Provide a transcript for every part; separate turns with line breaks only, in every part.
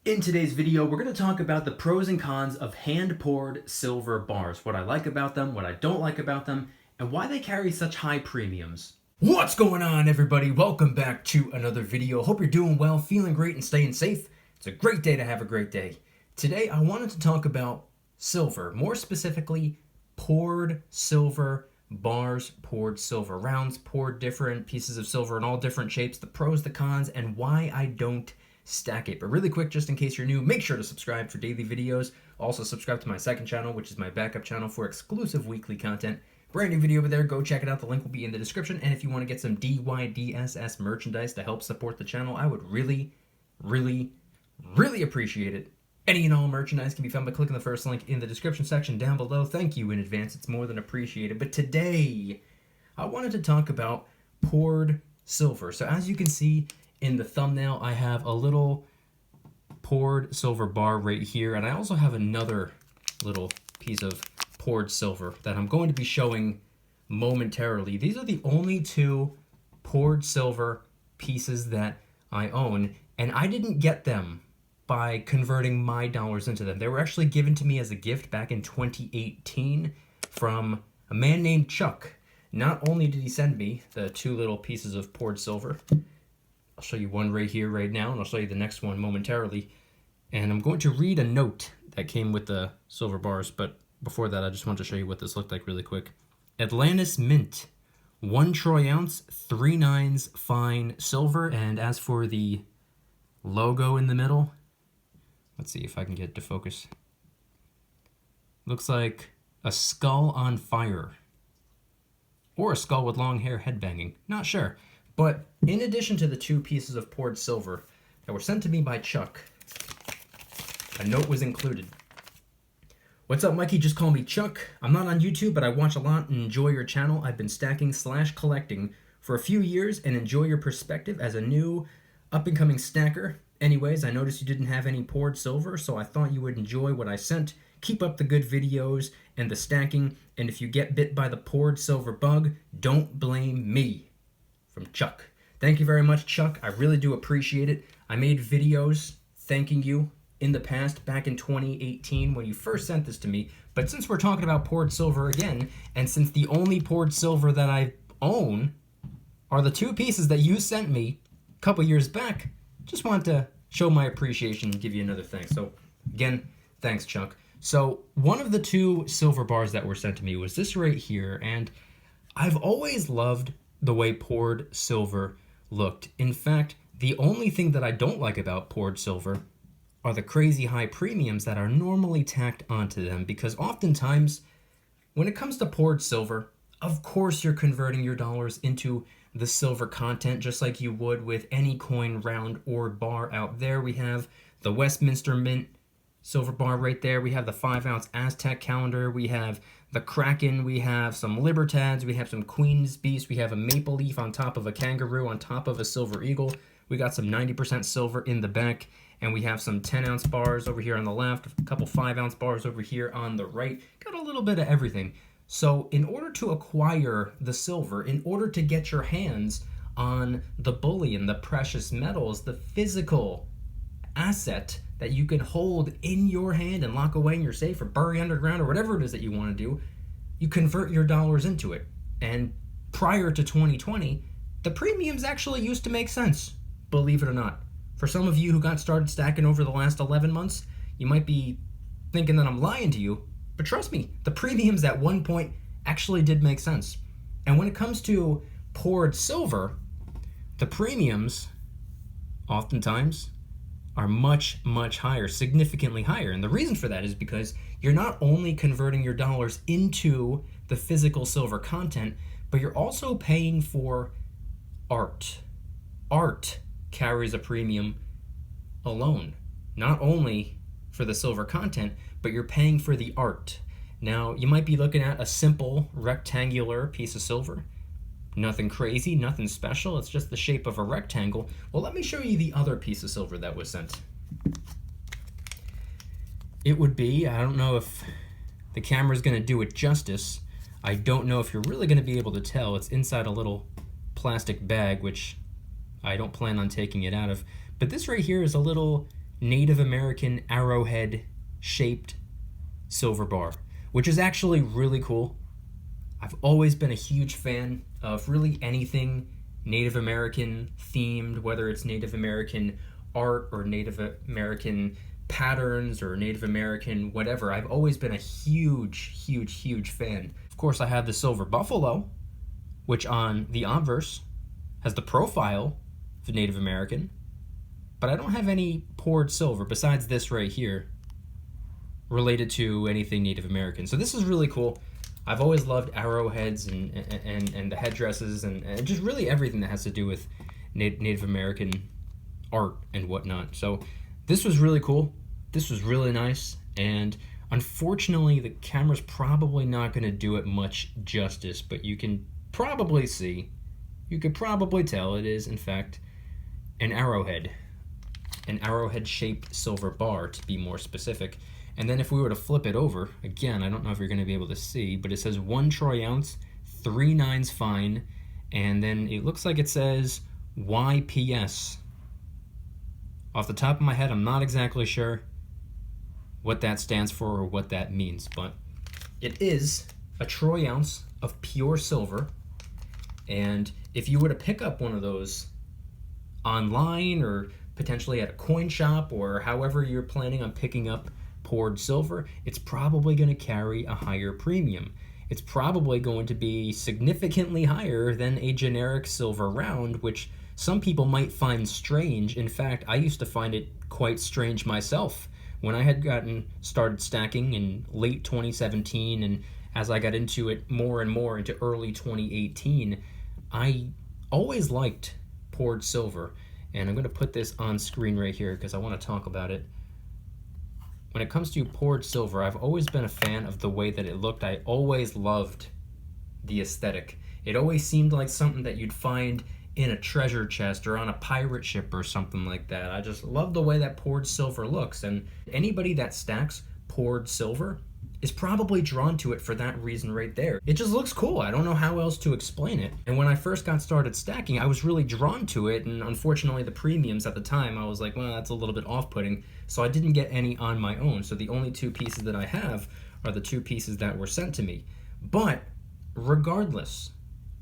In today's video, we're going to talk about the pros and cons of hand-poured silver bars, what I like about them, what I don't like about them, and why they carry such high premiums. What's going on, everybody? Welcome back to another video. Hope you're doing well, feeling great, and staying safe. It's a great day to have a great day. Today, I wanted to talk about silver, more specifically, poured silver bars, poured silver rounds, poured different pieces of silver in all different shapes, the pros, the cons, and why I don't stack it. But really quick, just in case you're new, make sure to subscribe for daily videos. Also subscribe to my second channel, which is my backup channel for exclusive weekly content. Brand new video over there, go check it out. The link will be in the description. And if you want to get some DYDSS merchandise to help support the channel, I would really appreciate it. Any and all merchandise can be found by clicking the first link in the description section down below. Thank you in advance, it's more than appreciated. But today, I wanted to talk about poured silver. So as you can see in the thumbnail, I have a little poured silver bar right here, and I also have another little piece of poured silver that I'm going to be showing momentarily. These are the only two poured silver pieces that I own, and I didn't get them by converting my dollars into them. They were actually given to me as a gift back in 2018 from a man named Chuck. Not only did he send me the two little pieces of poured silver, I'll show you one right here, right now, and I'll show you the next one momentarily. And I'm going to read a note that came with the silver bars, but before that, I just want to show you what this looked like really quick. Atlantis Mint, 1 troy ounce, 3 nines fine silver. And as for the logo in the middle, let's see if I can get it to focus. Looks like a skull on fire. Or a skull with long hair headbanging, not sure. But in addition to the two pieces of poured silver that were sent to me by Chuck, a note was included. What's up, Mikey? Just call me Chuck. I'm not on YouTube, but I watch a lot and enjoy your channel. I've been stacking / collecting for a few years and enjoy your perspective as a new up-and-coming stacker. Anyways, I noticed you didn't have any poured silver, so I thought you would enjoy what I sent. Keep up the good videos and the stacking, and if you get bit by the poured silver bug, don't blame me. From Chuck. Thank you very much, Chuck. I really do appreciate it. I made videos thanking you in the past, back in 2018 when you first sent this to me. But since we're talking about poured silver again, and since the only poured silver that I own are the two pieces that you sent me a couple years back, just want to show my appreciation and give you another thanks. So again, thanks, Chuck. So one of the two silver bars that were sent to me was this right here, and I've always loved the way poured silver looked. In fact, the only thing that I don't like about poured silver are the crazy high premiums that are normally tacked onto them, because oftentimes when it comes to poured silver, of course you're converting your dollars into the silver content just like you would with any coin, round, or bar out there. We have the Westminster Mint silver bar right there. We have the 5-ounce Aztec calendar. We have the Kraken. We have some Libertads. We have some Queen's Beast. We have a maple leaf on top of a kangaroo on top of a silver eagle. We got some 90% silver in the back. And we have some 10-ounce bars over here on the left. A couple 5-ounce bars over here on the right. Got a little bit of everything. So in order to acquire the silver, in order to get your hands on the bullion, the precious metals, the physical asset that you can hold in your hand and lock away in your safe or bury underground or whatever it is that you want to do, you convert your dollars into it. And prior to 2020, the premiums actually used to make sense, believe it or not. For some of you who got started stacking over the last 11 months, you might be thinking that I'm lying to you, but trust me, the premiums at one point actually did make sense. And when it comes to poured silver, the premiums oftentimes are much higher, significantly higher. And the reason for that is because you're not only converting your dollars into the physical silver content, but you're also paying for art. Art carries a premium alone, not only for the silver content, but you're paying for the art. Now, you might be looking at a simple rectangular piece of silver. Nothing crazy, nothing special, it's just the shape of a rectangle. Well, let me show you the other piece of silver that was sent. It would be, I don't know if the camera's gonna do it justice. I don't know if you're really gonna be able to tell. It's inside a little plastic bag, which I don't plan on taking it out of. But this right here is a little Native American arrowhead shaped silver bar, which is actually really cool. I've always been a huge fan of really anything Native American themed, whether it's Native American art or Native American patterns or Native American whatever. I've always been a huge fan. Of course, I have the silver buffalo, which on the obverse has the profile of Native American, but I don't have any poured silver besides this right here related to anything Native American. So this is really cool. I've always loved arrowheads and the headdresses and just really everything that has to do with Native American art and whatnot. So this was really cool. This was really nice. And unfortunately, the camera's probably not going to do it much justice, but you can probably see, you could probably tell it is, in fact, an arrowhead shaped silver bar, to be more specific. And then if we were to flip it over, again, I don't know if you're going to be able to see, but it says 1 troy ounce, 3 nines fine, and then it looks like it says YPS. Off the top of my head, I'm not exactly sure what that stands for or what that means, but it is a troy ounce of pure silver. And if you were to pick up one of those online or potentially at a coin shop or however you're planning on picking up poured silver, it's probably going to carry a higher premium. It's probably going to be significantly higher than a generic silver round, which some people might find strange. In fact, I used to find it quite strange myself. When I had gotten started stacking in late 2017, and as I got into it more and more into early 2018, I always liked poured silver. And I'm going to put this on screen right here because I want to talk about it. When it comes to poured silver, I've always been a fan of the way that it looked. I always loved the aesthetic. It always seemed like something that you'd find in a treasure chest or on a pirate ship or something like that. I just love the way that poured silver looks, and anybody that stacks poured silver is probably drawn to it for that reason right there. It just looks cool. I don't know how else to explain it. And when I first got started stacking, I was really drawn to it, and unfortunately the premiums at the time, I was like, well, that's a little bit off-putting, so I didn't get any on my own. So the only 2 pieces that I have are the 2 pieces that were sent to me. But regardless,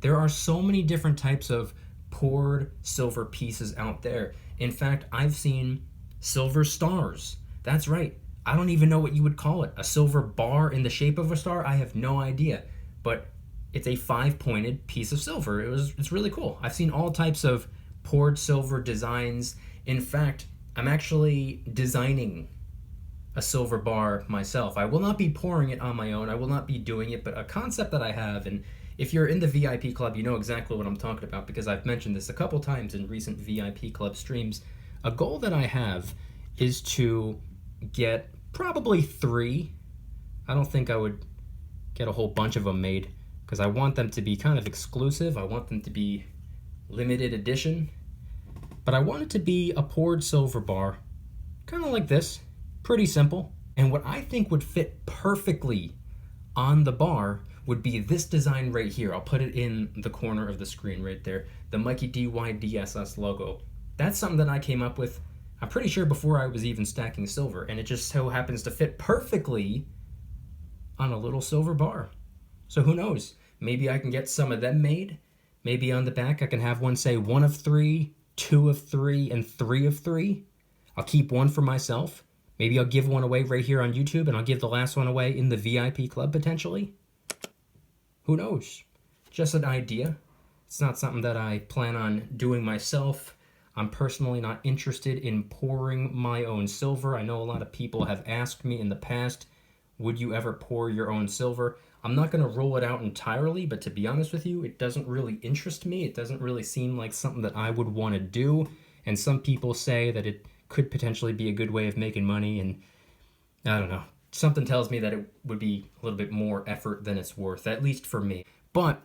there are so many different types of poured silver pieces out there. In fact, I've seen silver stars. That's right. I don't even know what you would call it. A silver bar in the shape of a star? I have no idea. But it's a 5-pointed piece of silver. It's really cool. I've seen all types of poured silver designs. In fact, I'm actually designing a silver bar myself. I will not be pouring it on my own. I will not be doing it, but a concept that I have, and if you're in the VIP club, you know exactly what I'm talking about because I've mentioned this a couple times in recent VIP club streams. A goal that I have is to get probably 3. I don't think I would get a whole bunch of them made because I want them to be kind of exclusive. I want them to be limited edition. But I want it to be a poured silver bar, kind of like this, pretty simple. And what I think would fit perfectly on the bar would be this design right here. I'll put it in the corner of the screen right there. The Mykie DYDSS logo. That's something that I came up with, I'm pretty sure before I was even stacking silver, and it just so happens to fit perfectly on a little silver bar. So who knows? Maybe I can get some of them made. Maybe on the back I can have one say 1 of 3, 2 of 3, and 3 of 3. I'll keep one for myself. Maybe I'll give one away right here on YouTube, and I'll give the last one away in the VIP club potentially. Who knows? Just an idea. It's not something that I plan on doing myself. I'm personally not interested in pouring my own silver. I know a lot of people have asked me in the past, would you ever pour your own silver? I'm not going to rule it out entirely, but to be honest with you, it doesn't really interest me. It doesn't really seem like something that I would want to do. And some people say that it could potentially be a good way of making money, and I don't know. Something tells me that it would be a little bit more effort than it's worth, at least for me. But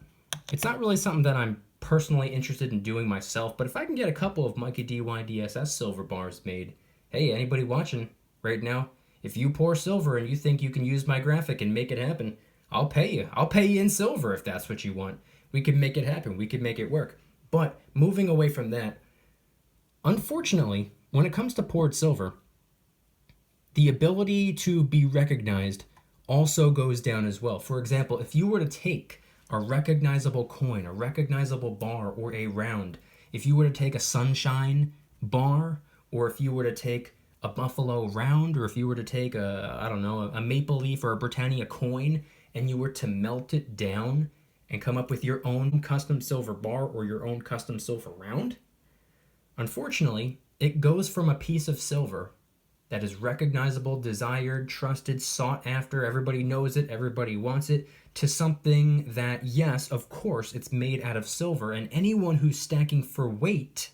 it's not really something that I'm personally interested in doing myself, but if I can get a couple of Mykie DYDSS silver bars made, hey, anybody watching right now, if you pour silver and you think you can use my graphic and make it happen, I'll pay you. I'll pay you in silver if that's what you want. We can make it happen. We can make it work. But moving away from that, unfortunately, when it comes to poured silver, the ability to be recognized also goes down as well. For example, if you were to take a recognizable coin, a recognizable bar, or a round, if you were to take a sunshine bar, or if you were to take a buffalo round, or if you were to take a, I don't know, a maple leaf or a Britannia coin, and you were to melt it down and come up with your own custom silver bar or your own custom silver round, unfortunately, it goes from a piece of silver that is recognizable, desired, trusted, sought after, everybody knows it, everybody wants it, to something that, yes, of course, it's made out of silver, and anyone who's stacking for weight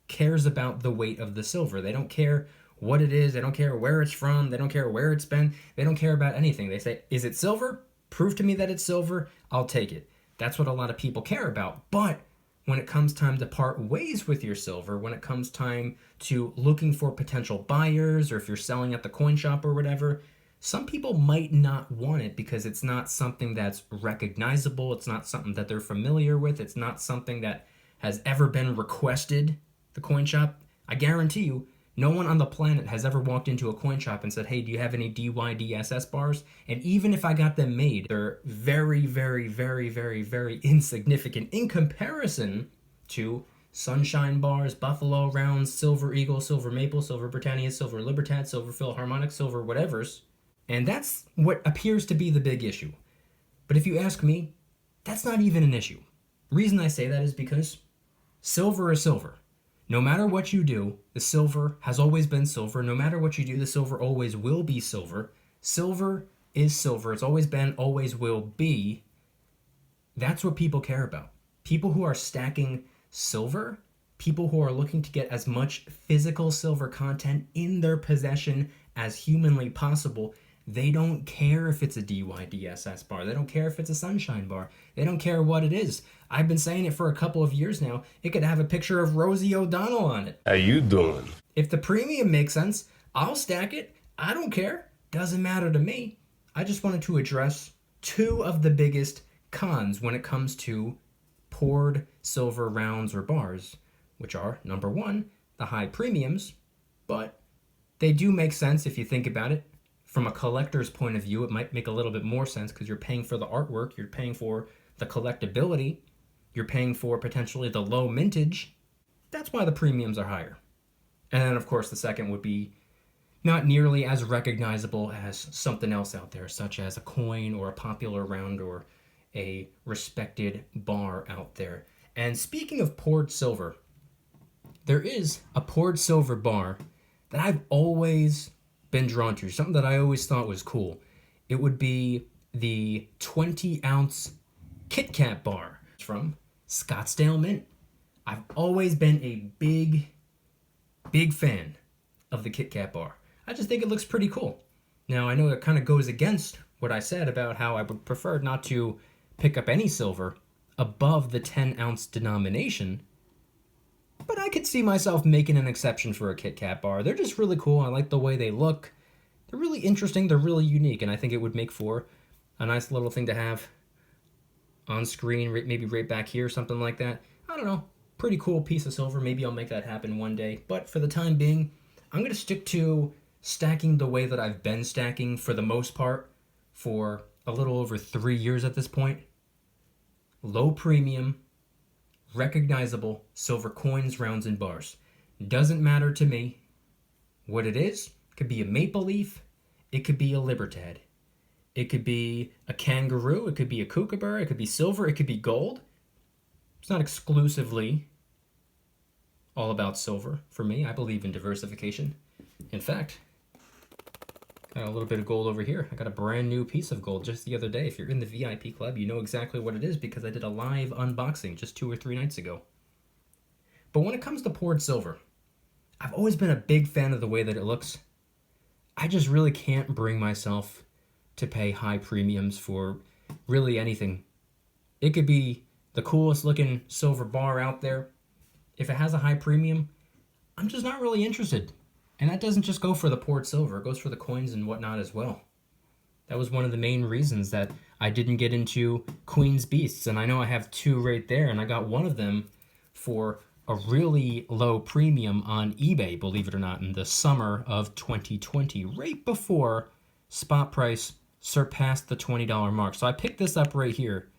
cares about the weight of the silver. They don't care what it is, they don't care where it's from, they don't care where it's been, they don't care about anything. They say, is it silver? Prove to me that it's silver, I'll take it. That's what a lot of people care about. But when it comes time to part ways with your silver, when it comes time to looking for potential buyers, or if you're selling at the coin shop or whatever, some people might not want it because it's not something that's recognizable, it's not something that they're familiar with, it's not something that has ever been requested, the coin shop. I guarantee you, no one on the planet has ever walked into a coin shop and said, hey, do you have any DYDSS bars? And even if I got them made, they're very, very, very, very, very insignificant in comparison to sunshine bars, buffalo rounds, silver eagle, silver maple, silver Britannia, silver Libertad, silver Philharmonic, silver whatevers. And that's what appears to be the big issue. But if you ask me, that's not even an issue. The reason I say that is because silver is silver. No matter what you do, the silver has always been silver. No matter what you do, the silver always will be silver. Silver is silver. It's always been, always will be. That's what people care about. People who are stacking silver, people who are looking to get as much physical silver content in their possession as humanly possible, they don't care if it's a DYDSS bar. They don't care if it's a sunshine bar. They don't care what it is. I've been saying it for a couple of years now. It could have a picture of Rosie O'Donnell on it.
How you doing?
If the premium makes sense, I'll stack it. I don't care. Doesn't matter to me. I just wanted to address two of the biggest cons when it comes to poured silver rounds or bars, which are, number one, the high premiums, but they do make sense if you think about it. From a collector's point of view, it might make a little bit more sense because you're paying for the artwork, you're paying for the collectability, you're paying for potentially the low mintage. That's why the premiums are higher. And then, of course, the second would be not nearly as recognizable as something else out there, such as a coin or a popular round or a respected bar out there. And speaking of poured silver, there is a poured silver bar that I've always been drawn to, something that I always thought was cool. It would be the 20-ounce Kit Kat bar from Scottsdale Mint. I've always been a big fan of the Kit Kat bar. I just think it looks pretty cool. Now, I know it kind of goes against what I said about how I would prefer not to pick up any silver above the 10-ounce denomination, but I could see myself making an exception for a Kit Kat bar. They're just really cool. I like the way they look. They're really interesting. They're really unique, and I think it would make for a nice little thing to have on screen, maybe right back here, something like that. I don't know. Pretty cool piece of silver. Maybe I'll make that happen one day. But for the time being, I'm going to stick to stacking the way that I've been stacking for the most part for a little over 3 years at this point. Low premium, recognizable silver coins, rounds, and bars. Doesn't matter to me what it is. It could be a maple leaf. It could be a Libertad. It could be a kangaroo. It could be a kookaburra. It could be silver. It could be gold. It's not exclusively all about silver for me. I believe in diversification. In fact, got a little bit of gold over here. I got a brand new piece of gold just the other day. If you're in the VIP club, you know exactly what it is because I did a live unboxing just 2 or 3 nights ago. But when it comes to poured silver, I've always been a big fan of the way that it looks. I just really can't bring myself to pay high premiums for really anything. It could be the coolest looking silver bar out there. If it has a high premium, I'm just not really interested. And that doesn't just go for the poured silver, it goes for the coins and whatnot as well. That was one of the main reasons that I didn't get into Queen's Beasts, and I know I have 2 right there, and I got one of them for a really low premium on eBay, believe it or not, in the summer of 2020, right before spot price surpassed the $20 mark. So I picked this up right here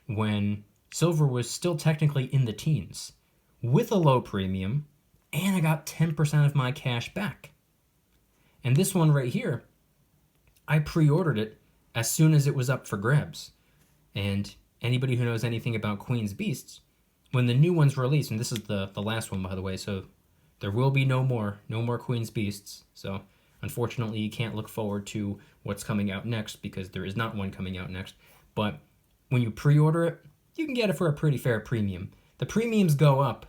when silver was still technically in the teens with a low premium, and I got 10% of my cash back. And this one right here, I pre-ordered it as soon as it was up for grabs. And anybody who knows anything about Queen's Beasts, when the new one's released, and this is the last one, by the way, so there will be no more Queen's Beasts. So unfortunately, you can't look forward to what's coming out next because there is not one coming out next. But when you pre-order it, you can get it for a pretty fair premium. The premiums go up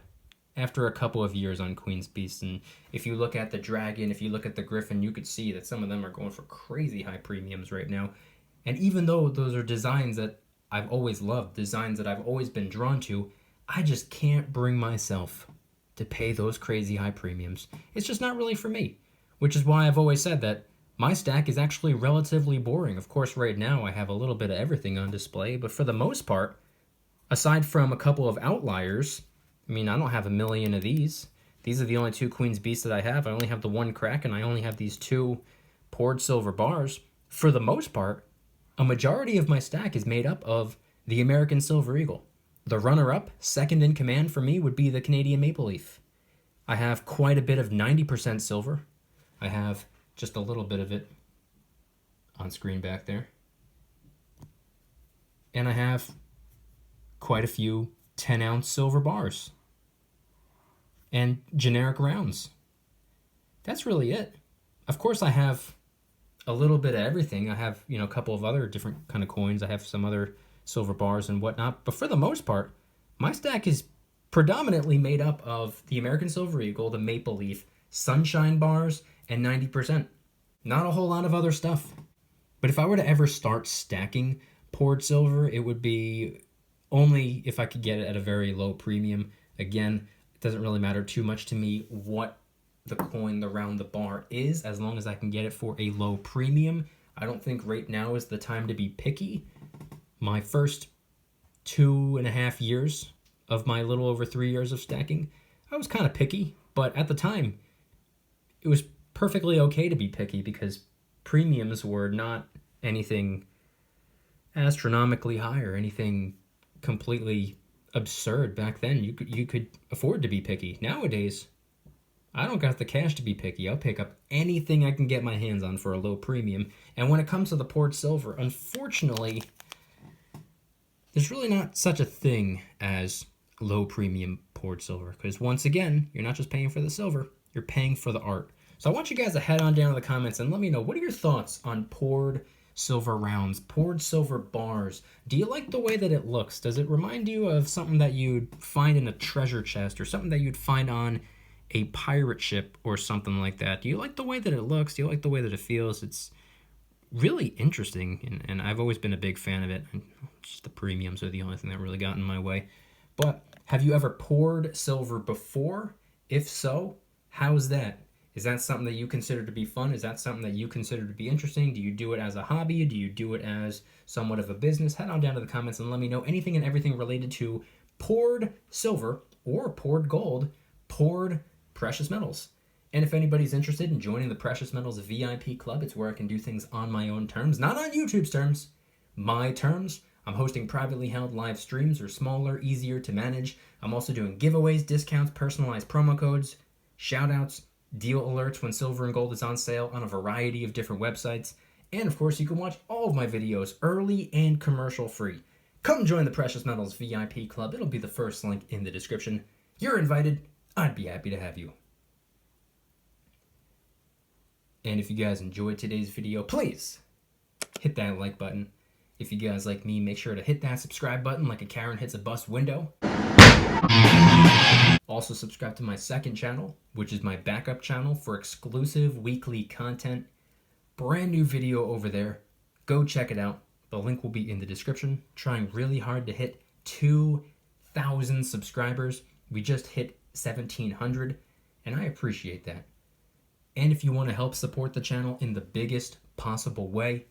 after a couple of years on Queen's Beasts, and if you look at the Dragon, if you look at the Griffin, you could see that some of them are going for crazy high premiums right now. And even though those are designs that I've always loved, designs that I've always been drawn to, I just can't bring myself to pay those crazy high premiums. It's just not really for me, which is why I've always said that my stack is actually relatively boring. Of course, right now I have a little bit of everything on display, but for the most part, aside from a couple of outliers, I mean, I don't have a million of these. These are the only two Queen's Beasts that I have. I only have the one crack, and I only have these two poured silver bars. For the most part, a majority of my stack is made up of the American Silver Eagle. The runner-up, second in command for me, would be the Canadian Maple Leaf. I have quite a bit of 90% silver. I have just a little bit of it on screen back there. And I have quite a few 10-ounce silver bars and generic rounds. That's really it. Of course, I have a little bit of everything. I have, a couple of other different kind of coins. I have some other silver bars and whatnot. But for the most part, my stack is predominantly made up of the American Silver Eagle, the Maple Leaf, Sunshine bars, and 90%. Not a whole lot of other stuff. But if I were to ever start stacking poured silver, it would be only if I could get it at a very low premium. Again, it doesn't really matter too much to me what the coin around the bar is, as long as I can get it for a low premium. I don't think right now is the time to be picky. My first 2.5 years of my little over 3 years of stacking, I was kind of picky, but at the time, it was perfectly okay to be picky because premiums were not anything astronomically high or anything completely absurd back then. You could afford to be picky. Nowadays, I don't got the cash to be picky. I'll pick up anything I can get my hands on for a low premium. And when it comes to the poured silver, unfortunately, there's really not such a thing as low premium poured silver. Because once again, you're not just paying for the silver, you're paying for the art. So I want you guys to head on down to the comments and let me know, what are your thoughts on poured silver rounds, poured silver bars? Do you like the way that it looks? Does it remind you of something that you'd find in a treasure chest or something that you'd find on a pirate ship or something like that? Do you like the way that it looks? Do you like the way that it feels? It's really interesting, and I've always been a big fan of it. Just the premiums are the only thing that really got in my way. But have you ever poured silver before? If so, how's that? Is that something that you consider to be fun? Is that something that you consider to be interesting? Do you do it as a hobby? Do you do it as somewhat of a business? Head on down to the comments and let me know anything and everything related to poured silver or poured gold, poured precious metals. And if anybody's interested in joining the Precious Metals VIP Club, it's where I can do things on my own terms, not on YouTube's terms, my terms. I'm hosting privately held live streams, are smaller, easier to manage. I'm also doing giveaways, discounts, personalized promo codes, shout-outs, deal alerts when silver and gold is on sale on a variety of different websites. And of course, you can watch all of my videos early and commercial free. Come join the Precious Metals VIP Club. It'll be the first link in the description. You're invited. I'd be happy to have you. And if you guys enjoyed today's video, please hit that like button. If you guys like me, make sure to hit that subscribe button like a Karen hits a bus window. Also subscribe to my second channel, which is my backup channel for exclusive weekly content. Brand new video over there. Go check it out. The link will be in the description. Trying really hard to hit 2,000 subscribers. We just hit 1,700, and I appreciate that. And if you want to help support the channel in the biggest possible way,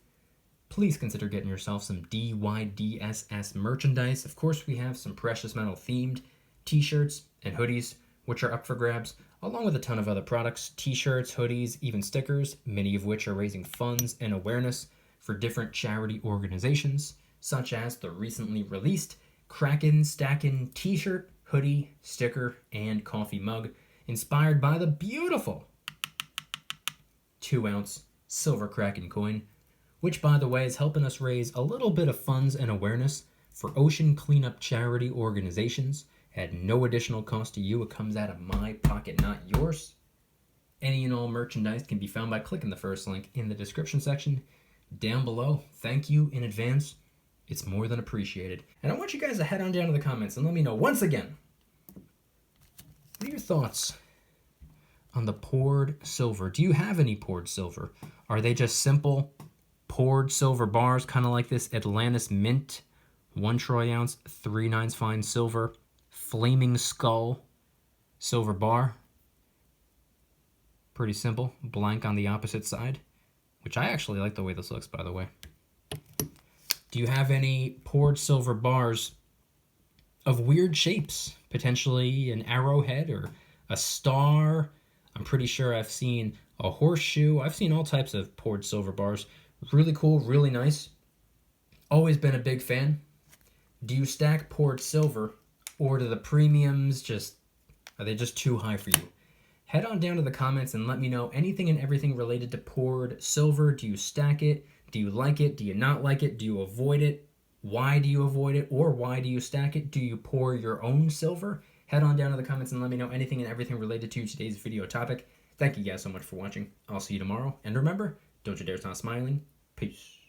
please consider getting yourself some DYDSS merchandise. Of course, we have some precious metal themed t-shirts and hoodies which are up for grabs, along with a ton of other products, t-shirts, hoodies, even stickers, many of which are raising funds and awareness for different charity organizations, such as the recently released Kraken Stackin' t-shirt, hoodie, sticker, and coffee mug, inspired by the beautiful 2-ounce silver Kraken coin, which, by the way, is helping us raise a little bit of funds and awareness for ocean cleanup charity organizations at no additional cost to you. It comes out of my pocket, not yours. Any and all merchandise can be found by clicking the first link in the description section down below. Thank you in advance. It's more than appreciated. And I want you guys to head on down to the comments and let me know once again, what are your thoughts on the poured silver? Do you have any poured silver? Are they just simple poured silver bars, kind of like this Atlantis Mint 1 troy ounce 3/9 fine silver Flaming Skull silver bar? Pretty simple. Blank on the opposite side, which I actually like the way this looks, by the way. Do you have any poured silver bars of weird shapes? Potentially an arrowhead or a star. I'm pretty sure I've seen a horseshoe. I've seen all types of poured silver bars. Really cool, really nice. Always been a big fan. Do you stack poured silver, or do the premiums are they just too high for you? Head on down to the comments and let me know anything and everything related to poured silver. Do you stack it? Do you like it? Do you not like it? Do you avoid it? Why do you avoid it? Or why do you stack it? Do you pour your own silver? Head on down to the comments and let me know anything and everything related to today's video topic. Thank you guys so much for watching. I'll see you tomorrow. And remember, don't you dare stop smiling. Peace.